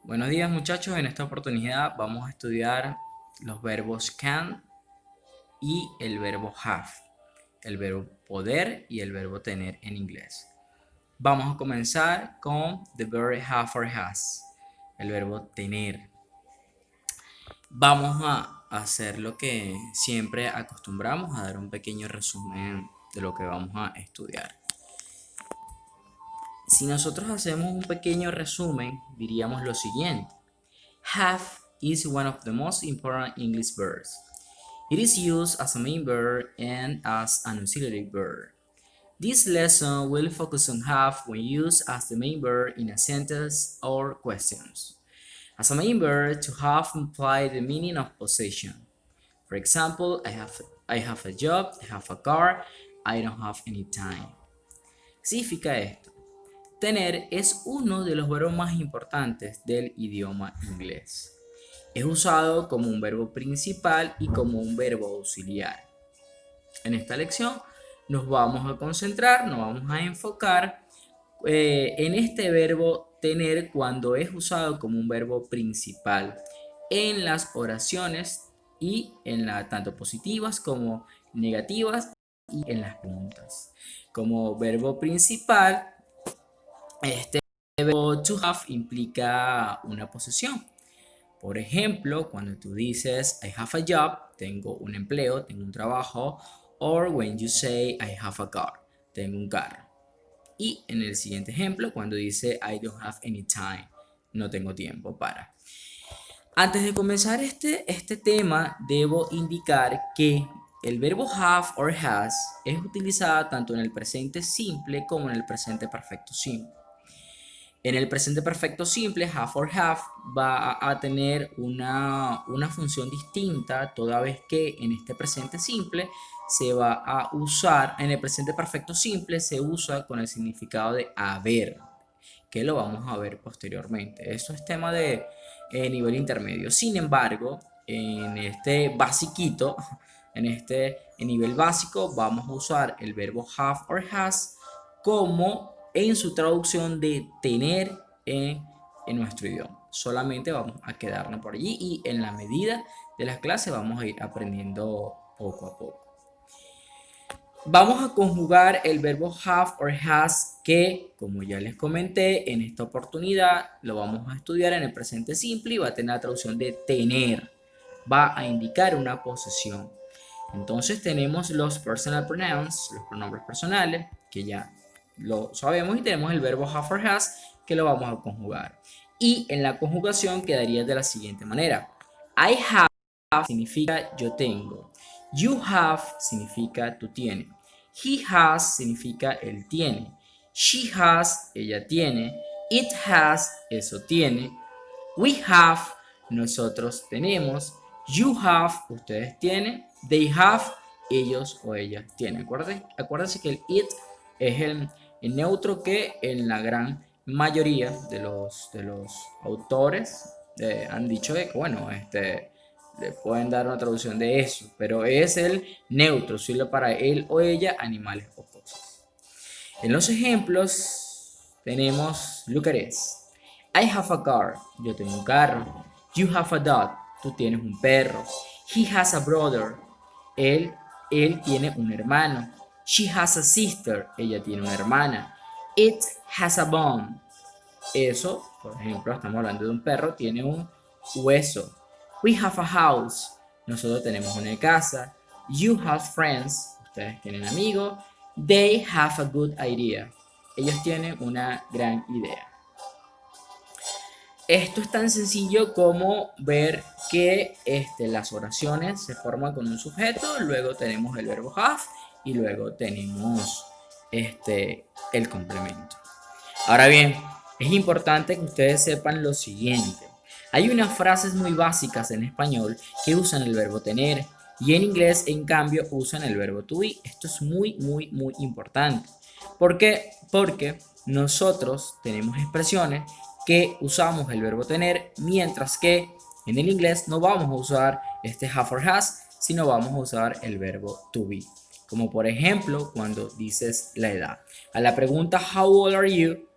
Buenos días muchachos, en esta oportunidad vamos a estudiar los verbos can y el verbo have, el verbo poder y el verbo tener en inglés. Vamos a comenzar con the verb have or has, el verbo tener. Vamos a hacer lo que siempre acostumbramos, a dar un pequeño resumen de lo que vamos a estudiar. Si nosotros hacemos un pequeño resumen, diríamos lo siguiente. Have is one of the most important English verbs. It is used as a main verb and as an auxiliary verb. This lesson will focus on have when used as the main verb in a sentence or questions. As a main verb, to have implies the meaning of possession. For example, I have a job, I have a car, I don't have any time. ¿Qué significa esto? Tener es uno de los verbos más importantes del idioma inglés. Es usado como un verbo principal y como un verbo auxiliar. En esta lección nos vamos a concentrar, nos vamos a enfocar en este verbo tener cuando es usado como un verbo principal en las oraciones y en tanto positivas como negativas y en las preguntas. Como verbo principal, este verbo to have implica una posesión. Por ejemplo, cuando tú dices I have a job, tengo un empleo, tengo un trabajo, or when you say I have a car, tengo un carro. Y en el siguiente ejemplo, cuando dice I don't have any time, no tengo tiempo para. Antes de comenzar este tema, debo indicar que el verbo have or has es utilizado tanto en el presente simple como en el presente perfecto simple. En el presente perfecto simple, have or have va a tener una función distinta, toda vez que en este presente simple se va a usar, en el presente perfecto simple se usa con el significado de haber, que lo vamos a ver posteriormente. Eso es tema de nivel intermedio. Sin embargo, en este basiquito, en este nivel básico, vamos a usar el verbo have or has como en su traducción de tener en nuestro idioma. Solamente vamos a quedarnos por allí y en la medida de las clases vamos a ir aprendiendo poco a poco. Vamos a conjugar el verbo have or has que, como ya les comenté, en esta oportunidad lo vamos a estudiar en el presente simple y va a tener la traducción de tener. Va a indicar una posesión. Entonces tenemos los personal pronouns, los pronombres personales, que ya lo sabemos, y tenemos el verbo have or has, que lo vamos a conjugar. Y en la conjugación quedaría de la siguiente manera. I have significa yo tengo. You have significa tú tienes. He has significa él tiene. She has, ella tiene. It has, eso tiene. We have, nosotros tenemos. You have, ustedes tienen. They have, ellos o ellas tienen. Acuérdense que el it es el neutro que en la gran mayoría de los autores han dicho que, bueno, le pueden dar una traducción de eso, pero es el neutro, sirve para él o ella, animales o cosas. En los ejemplos tenemos, look at this. I have a car, yo tengo un carro. You have a dog, tú tienes un perro. He has a brother, él tiene un hermano. She has a sister, ella tiene una hermana. It has a bone, eso, por ejemplo, estamos hablando de un perro, tiene un hueso. We have a house, nosotros tenemos una casa. You have friends, ustedes tienen amigos. They have a good idea, ellos tienen una gran idea. Esto es tan sencillo como ver que las oraciones se forman con un sujeto, luego tenemos el verbo have y luego tenemos el complemento. Ahora bien, es importante que ustedes sepan lo siguiente. Hay unas frases muy básicas en español que usan el verbo tener y en inglés, en cambio, usan el verbo to be. Esto es muy, muy, muy importante. ¿Por qué? Porque nosotros tenemos expresiones que usamos el verbo tener, mientras que en el inglés no vamos a usar este have or has, sino vamos a usar el verbo to be. Como por ejemplo, cuando dices la edad. A la pregunta how old are you?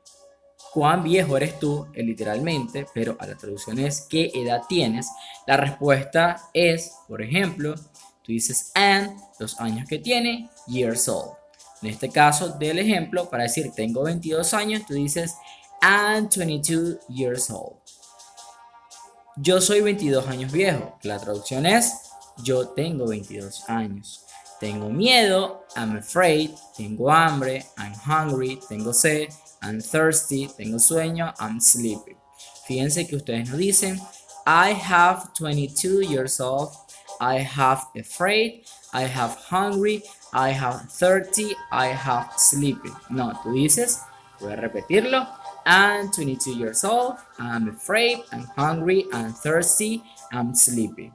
¿cuán viejo eres tú? Literalmente, pero a la traducción es ¿qué edad tienes? La respuesta es, por ejemplo, tú dices and, los años que tiene, years old. En este caso del ejemplo, para decir tengo 22 años, tú dices I'm 22 years old. Yo soy 22 años viejo. La traducción es yo tengo 22 años. Tengo miedo, I'm afraid. Tengo hambre, I'm hungry. Tengo sed, I'm thirsty. Tengo sueño, I'm sleepy. Fíjense que ustedes nos dicen I have 22 years old. I have afraid. I have hungry. I have 30. I have sleepy. No, tú dices, voy a repetirlo. I'm 22 years old, I'm afraid, I'm hungry, I'm thirsty, I'm sleepy.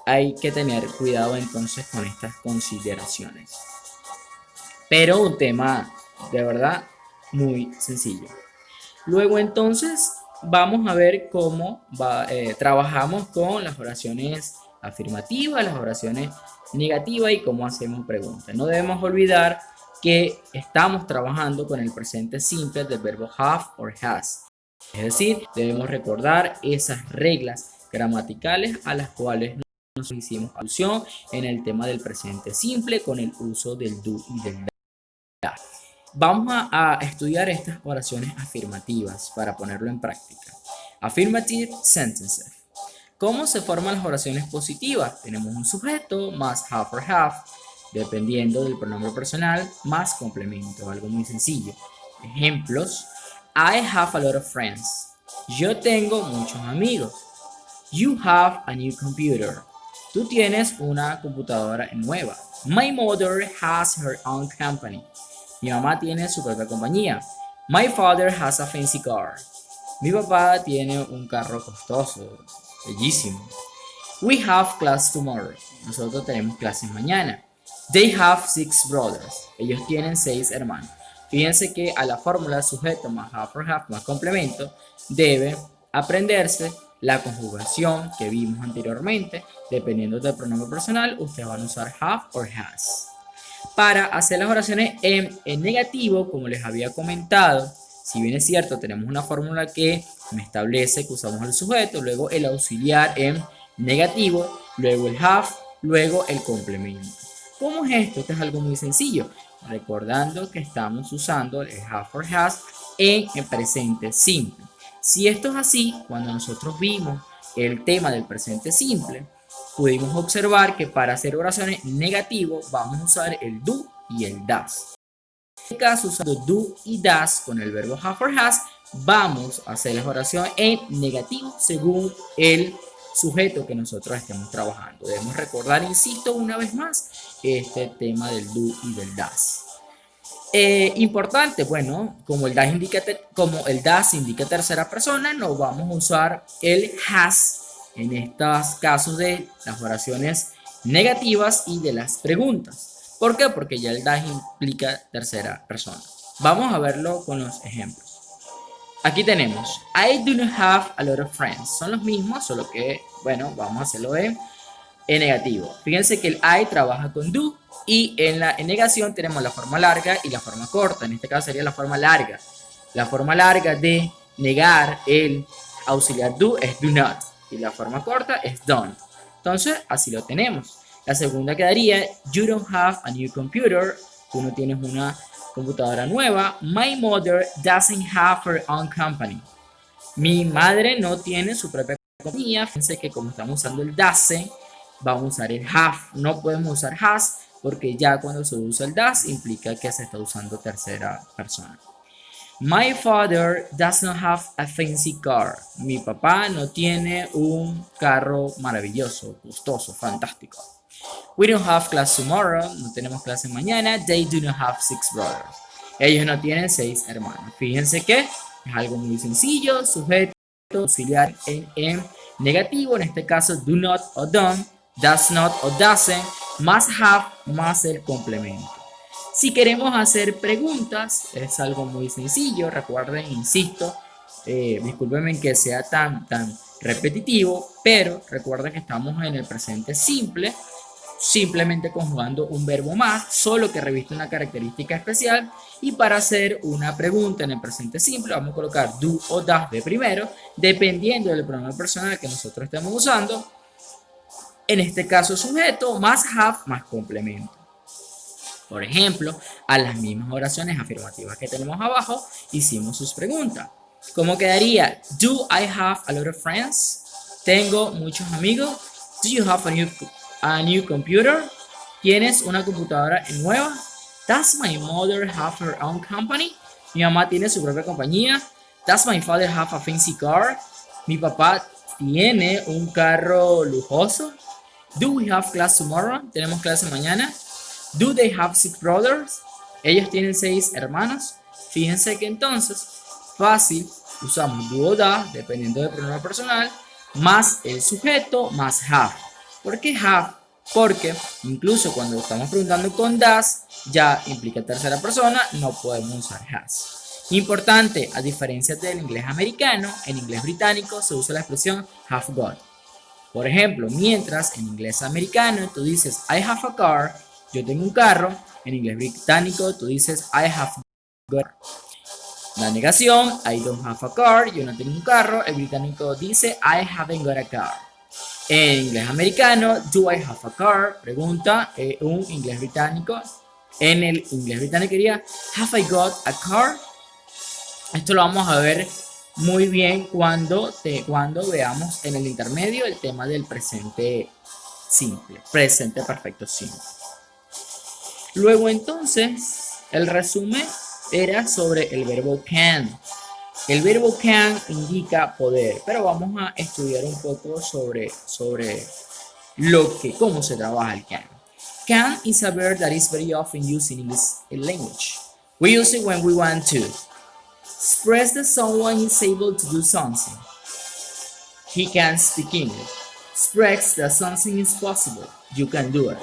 Hay que tener cuidado entonces con estas consideraciones. Pero un tema de verdad muy sencillo. Luego entonces vamos a ver cómo trabajamos con las oraciones afirmativas, las oraciones negativas y cómo hacemos preguntas. No debemos olvidar que estamos trabajando con el presente simple del verbo have or has. Es decir, debemos recordar esas reglas gramaticales a las cuales nos hicimos alusión en el tema del presente simple con el uso del do y del da. Vamos a estudiar estas oraciones afirmativas para ponerlo en práctica. Affirmative sentences. ¿Cómo se forman las oraciones positivas? Tenemos un sujeto más have or have, dependiendo del pronombre personal, más complemento, algo muy sencillo. Ejemplos: I have a lot of friends. Yo tengo muchos amigos. You have a new computer. Tú tienes una computadora nueva. My mother has her own company. Mi mamá tiene su propia compañía. My father has a fancy car. Mi papá tiene un carro costoso, bellísimo. We have class tomorrow. Nosotros tenemos clases mañana. They have 6 brothers. Ellos tienen 6 hermanos. Fíjense que a la fórmula sujeto más have or have más complemento debe aprenderse la conjugación que vimos anteriormente. Dependiendo del pronombre personal, ustedes van a usar have or has. Para hacer las oraciones en negativo, como les había comentado, si bien es cierto, tenemos una fórmula que me establece que usamos el sujeto, luego el auxiliar en negativo, luego el have, luego el complemento. ¿Cómo es esto? Esto es algo muy sencillo. Recordando que estamos usando el have or has en el presente simple. Si esto es así, cuando nosotros vimos el tema del presente simple, pudimos observar que para hacer oraciones negativas vamos a usar el do y el das. En este caso, usando do y das con el verbo have or has, vamos a hacer las oraciones en negativo según el sujeto que nosotros estemos trabajando. Debemos recordar, insisto, una vez más, este tema del do y del das. Importante, bueno, como el das indica tercera persona, no vamos a usar el has en estos casos de las oraciones negativas y de las preguntas. ¿Por qué? Porque ya el das implica tercera persona. Vamos a verlo con los ejemplos. Aquí tenemos I do not have a lot of friends. Son los mismos, solo que, bueno, vamos a hacerlo en negativo. Fíjense que el I trabaja con do y en negación tenemos la forma larga y la forma corta. En este caso sería la forma larga. La forma larga de negar el auxiliar do es do not y la forma corta es don't. Entonces, así lo tenemos. La segunda quedaría you don't have a new computer. Tú no tienes una computadora nueva. My mother doesn't have her own company. Mi madre no tiene su propia compañía. Fíjense que como estamos usando el doesn't, vamos a usar el have. No podemos usar has porque ya cuando se usa el does implica que se está usando tercera persona. My father does not have a fancy car. Mi papá no tiene un carro maravilloso, costoso, fantástico. We don't have class tomorrow. No tenemos clase mañana. They do not have 6 brothers. Ellos no tienen 6 hermanos. Fíjense que es algo muy sencillo. Sujeto, auxiliar en negativo. En este caso, do not o don't. Does not o doesn't. Más have más el complemento. Si queremos hacer preguntas, es algo muy sencillo. Recuerden, insisto, discúlpenme que sea tan repetitivo, pero recuerden que estamos en el presente simple. simplemente conjugando un verbo más, solo que reviste una característica especial. Y para hacer una pregunta en el presente simple, vamos a colocar do o does de primero, dependiendo del pronombre personal que nosotros estemos usando. En este caso, sujeto más have más complemento. Por ejemplo, a las mismas oraciones afirmativas que tenemos abajo, hicimos sus preguntas. ¿Cómo quedaría? Do I have a lot of friends? ¿Tengo muchos amigos? Do you have a new computer? ¿Tienes una computadora nueva? Does my mother have her own company? Mi mamá tiene su propia compañía. Does my father have a fancy car? Mi papá tiene un carro lujoso. Do we have class tomorrow? ¿Tenemos clase mañana? Do they have 6 brothers? Ellos tienen 6 hermanos. Fíjense que entonces, fácil, usamos do o da, dependiendo del pronombre personal, más el sujeto, más have. ¿Por qué have? Porque incluso cuando estamos preguntando con does, ya implica tercera persona, no podemos usar has. Importante, a diferencia del inglés americano, en inglés británico se usa la expresión have got. Por ejemplo, mientras en inglés americano tú dices I have a car, yo tengo un carro, en inglés británico tú dices I have got. La negación, I don't have a car, yo no tengo un carro, el británico dice I haven't got a car. En inglés americano, do I have a car? Pregunta un inglés británico. En el inglés británico diría have I got a car? Esto lo vamos a ver muy bien cuando veamos en el intermedio el tema del presente simple, presente perfecto simple. Luego entonces, el resumen era sobre el verbo can. El verbo can indica poder, pero vamos a estudiar un poco sobre cómo se trabaja el can. Can is a verb that is very often used in English language. We use it when we want to express that someone is able to do something. He can speak English. Express that something is possible. You can do it.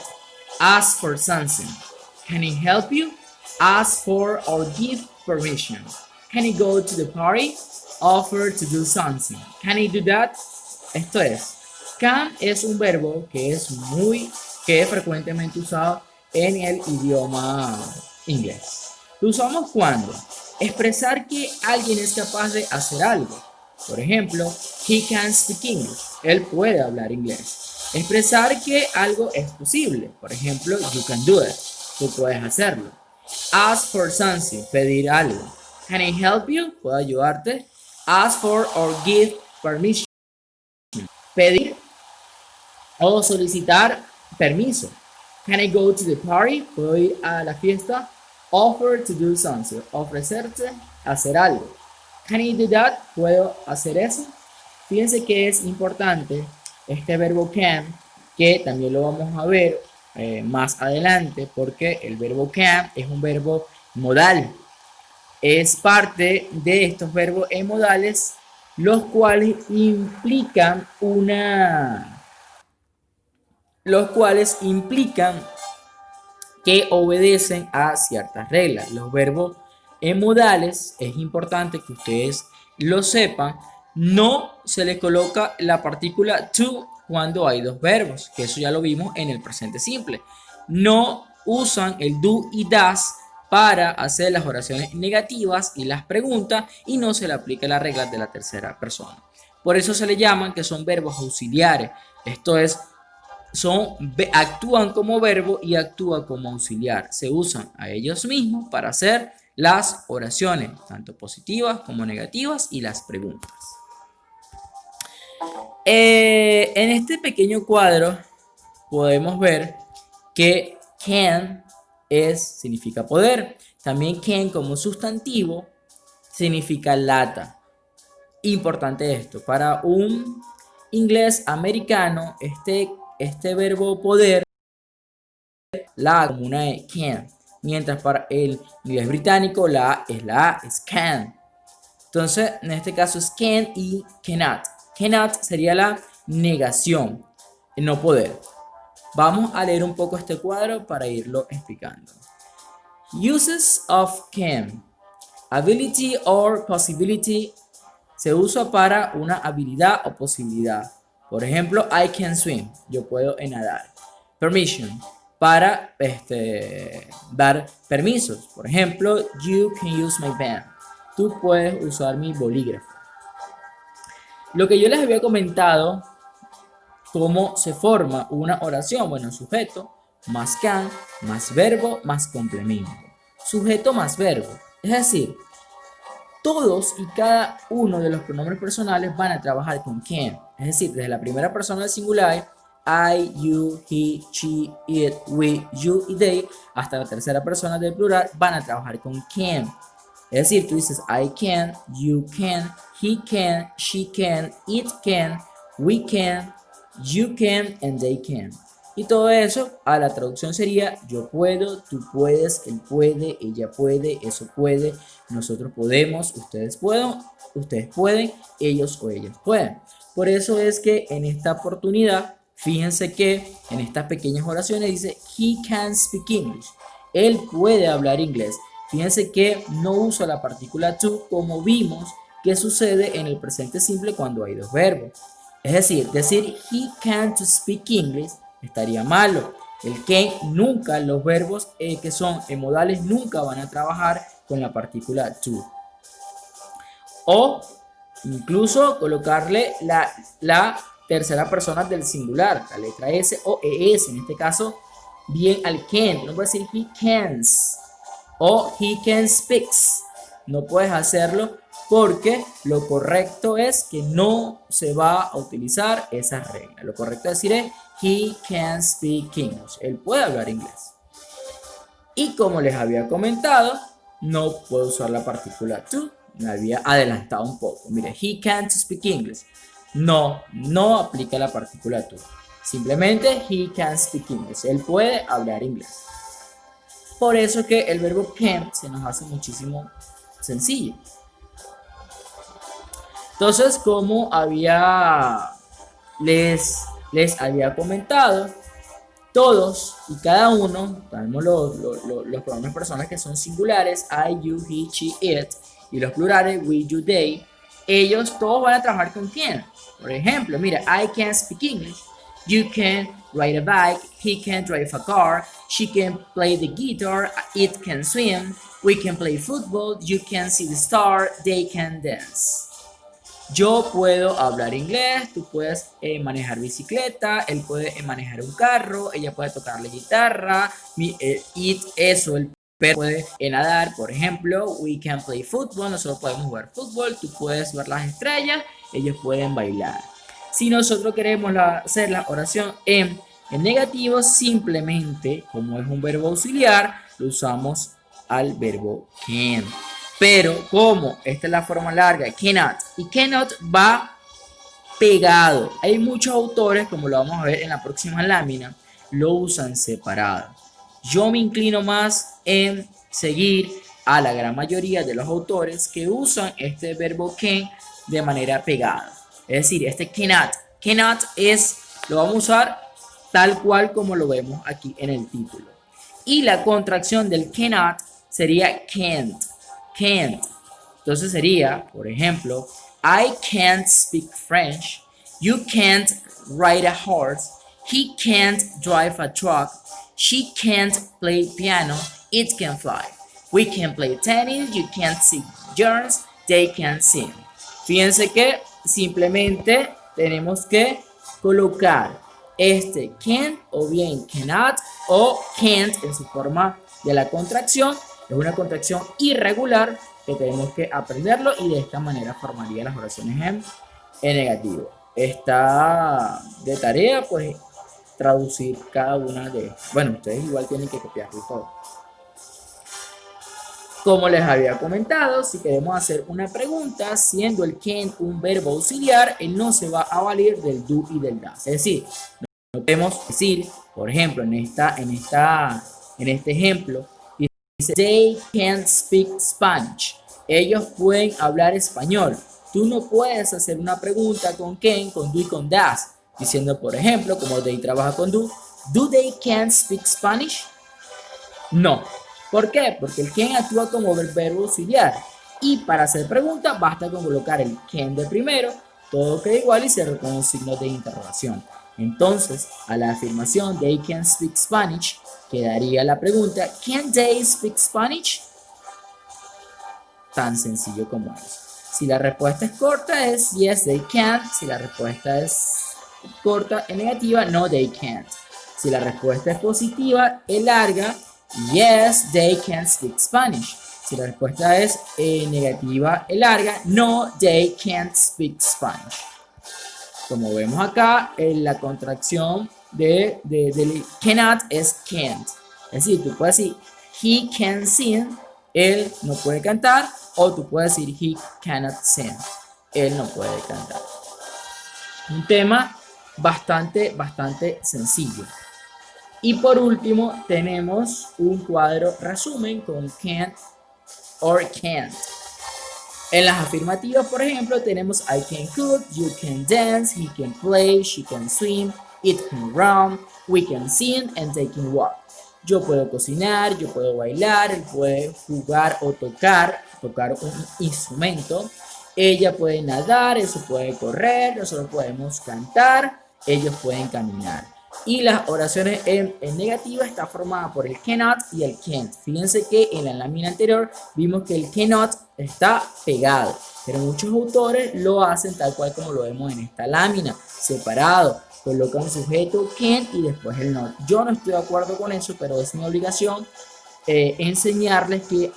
Ask for something. Can he help you? Ask for or give permission. Can he go to the party? Offer to do something. Can he do that? Esto es, can es un verbo que es frecuentemente usado en el idioma inglés. Lo usamos cuando expresar que alguien es capaz de hacer algo. Por ejemplo, he can speak English. Él puede hablar inglés. Expresar que algo es posible. Por ejemplo, you can do it. Tú puedes hacerlo. Ask for something. Pedir algo. Can I help you? ¿Puedo ayudarte? Ask for or give permission. Pedir o solicitar permiso. Can I go to the party? ¿Puedo ir a la fiesta? Offer to do something. Ofrecerte hacer algo. Can I do that? ¿Puedo hacer eso? Fíjense que es importante este verbo can, que también lo vamos a ver más adelante, porque el verbo can es un verbo modal. Es parte de estos verbos modales, los cuales implican que obedecen a ciertas reglas. Los verbos modales, es importante que ustedes lo sepan, no se le coloca la partícula to cuando hay dos verbos, que eso ya lo vimos en el presente simple. No usan el do y das para hacer las oraciones negativas y las preguntas, y no se le aplica la regla de la tercera persona. Por eso se le llaman que son verbos auxiliares. Esto es, actúan como verbo y actúan como auxiliar. Se usan a ellos mismos para hacer las oraciones, tanto positivas como negativas, y las preguntas. En este pequeño cuadro podemos ver que can significa poder. También can como sustantivo significa lata. Importante esto, para un inglés americano, este verbo poder, la A como una E, can. Mientras para el inglés británico la A es can. Entonces, en este caso es can y cannot. Cannot sería la negación, el no poder. Vamos a leer un poco este cuadro para irlo explicando. Uses of can. Ability or possibility se usa para una habilidad o posibilidad. Por ejemplo, I can swim. Yo puedo nadar. permission, para dar permisos. Por ejemplo, you can use my pen. Tú puedes usar mi bolígrafo. Lo que yo les había comentado, cómo se forma una oración. Bueno, sujeto más can más verbo más complemento. Sujeto más verbo. Es decir, todos y cada uno de los pronombres personales van a trabajar con can. Es decir, desde la primera persona del singular, I, you, he, she, it, we, you y they, hasta la tercera persona del plural van a trabajar con can. Es decir, tú dices I can, you can, he can, she can, it can, we can, you can, and they can. Y todo eso a la traducción sería yo puedo, tú puedes, él puede, ella puede, eso puede, nosotros podemos, ustedes pueden, ellos o ellas pueden. Por eso es que en esta oportunidad, fíjense que en estas pequeñas oraciones dice he can speak English. Él puede hablar inglés. Fíjense que no uso la partícula to como vimos que sucede en el presente simple cuando hay dos verbos. Es decir he can to speak English estaría malo. El can nunca, los verbos que son en modales nunca van a trabajar con la partícula to. O incluso colocarle la tercera persona del singular, la letra S o ES, en este caso bien al can. No puedes decir he cans o he can speaks. No puedes hacerlo porque lo correcto es que no se va a utilizar esa regla. Lo correcto es decir es he can speak English. Él puede hablar inglés. Y como les había comentado, no puedo usar la partícula to. Me había adelantado un poco. Mire, he can't speak English. No aplica la partícula to. Simplemente he can speak English. Él puede hablar inglés. Por eso que el verbo can se nos hace muchísimo sencillo. Entonces, como les había comentado, todos y cada uno, tenemos los pronombres personales que son singulares, I, you, he, she, it, y los plurales, we, you, they, ellos todos van a trabajar con can. Por ejemplo, mira, I can speak English, you can ride a bike, he can drive a car, she can play the guitar, it can swim, we can play football, you can see the star, they can dance. Yo puedo hablar inglés, tú puedes manejar bicicleta, él puede manejar un carro, ella puede tocar la guitarra, el perro puede nadar, por ejemplo, we can play football, nosotros podemos jugar fútbol, tú puedes ver las estrellas, ellos pueden bailar. Si nosotros queremos hacer la oración en negativo, simplemente, como es un verbo auxiliar, lo usamos al verbo can. Pero como esta es la forma larga, cannot, y cannot va pegado. Hay muchos autores, como lo vamos a ver en la próxima lámina, lo usan separado. Yo me inclino más en seguir a la gran mayoría de los autores que usan este verbo can de manera pegada. Es decir, este cannot lo vamos a usar tal cual como lo vemos aquí en el título. Y la contracción del cannot sería can't. Entonces sería, por ejemplo, I can't speak French, you can't ride a horse, he can't drive a truck, she can't play piano, it can fly, we can play tennis, you can't sing germs, they can sing. Fíjense que simplemente tenemos que colocar este can o bien cannot o can't en su forma de la contracción. Es una contracción irregular que tenemos que aprenderlo y de esta manera formaría las oraciones en negativo. Está de tarea pues traducir cada una de... Bueno, ustedes igual tienen que copiarlo todo. Como les había comentado, si queremos hacer una pregunta, siendo el can un verbo auxiliar, él no se va a valer del do y del das. Es decir, no podemos decir, por ejemplo, en este ejemplo, dice, they can't speak Spanish. Ellos pueden hablar español. Tú no puedes hacer una pregunta con can, con do y con das, diciendo, por ejemplo, como they trabaja con do they can't speak Spanish? No. ¿Por qué? Porque el can actúa como verbo auxiliar. Y para hacer preguntas basta con colocar el can de primero, todo queda igual y cierro con un signo de interrogación. Entonces, a la afirmación they can speak Spanish, quedaría la pregunta, can they speak Spanish? Tan sencillo como eso. Si la respuesta es corta es yes, they can. Si la respuesta es corta y negativa, no, they can't. Si la respuesta es positiva y larga, yes, they can speak Spanish. Si la respuesta es negativa y larga, no, they can't speak Spanish. Como vemos acá, en la contracción de cannot es can't. Es decir, tú puedes decir he can sing, él no puede cantar, o tú puedes decir he cannot sing, él no puede cantar. Un tema bastante sencillo. Y por último tenemos un cuadro resumen con can or can't. En las afirmativas, por ejemplo, tenemos I can cook, you can dance, he can play, she can swim, it can run, we can sing, and they can walk. Yo puedo cocinar, yo puedo bailar, él puede jugar o tocar un instrumento. Ella puede nadar, eso puede correr, nosotros podemos cantar, ellos pueden caminar. Y las oraciones en negativa está formada por el cannot y el can't. Fíjense que en la lámina anterior vimos que el cannot está pegado, pero muchos autores lo hacen tal cual como lo vemos en esta lámina, separado. Colocan sujeto can y después el not. Yo no estoy de acuerdo con eso, pero es mi obligación enseñarles que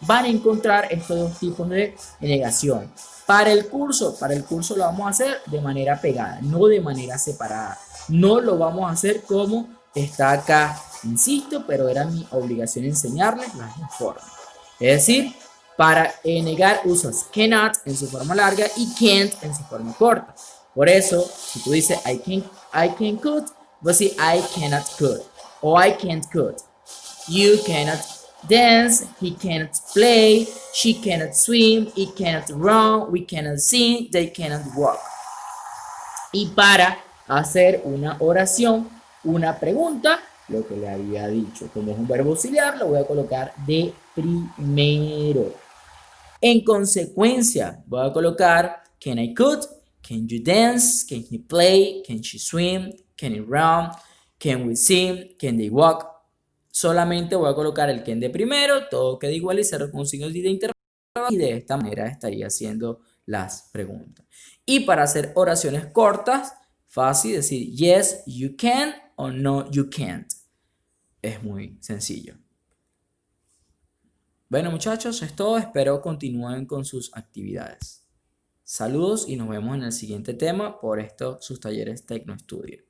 van a encontrar estos dos tipos de negación. Para el curso lo vamos a hacer de manera pegada, no de manera separada. No lo vamos a hacer como está acá, insisto, pero era mi obligación enseñarles las dos formas. Es decir, para negar usas cannot en su forma larga y can't en su forma corta. Por eso, si tú dices I can cook, vas a decir I cannot cook o I can't cook. You cannot dance, he cannot play, she cannot swim, he cannot run, we cannot sing, they cannot walk. Y para hacer una oración, una pregunta, lo que le había dicho, como es un verbo auxiliar, lo voy a colocar de primero. En consecuencia, voy a colocar can I cook, can you dance, can he play, can she swim, can he run, can we sing, can they walk. Solamente voy a colocar el can de primero, todo queda igual y cerro con signos de interrogación y de esta manera estaría haciendo las preguntas. Y para hacer oraciones cortas, fácil decir yes, you can o no, you can't. Es muy sencillo. Bueno, muchachos, es todo. Espero continúen con sus actividades. Saludos y nos vemos en el siguiente tema por sus talleres Tecno Studio.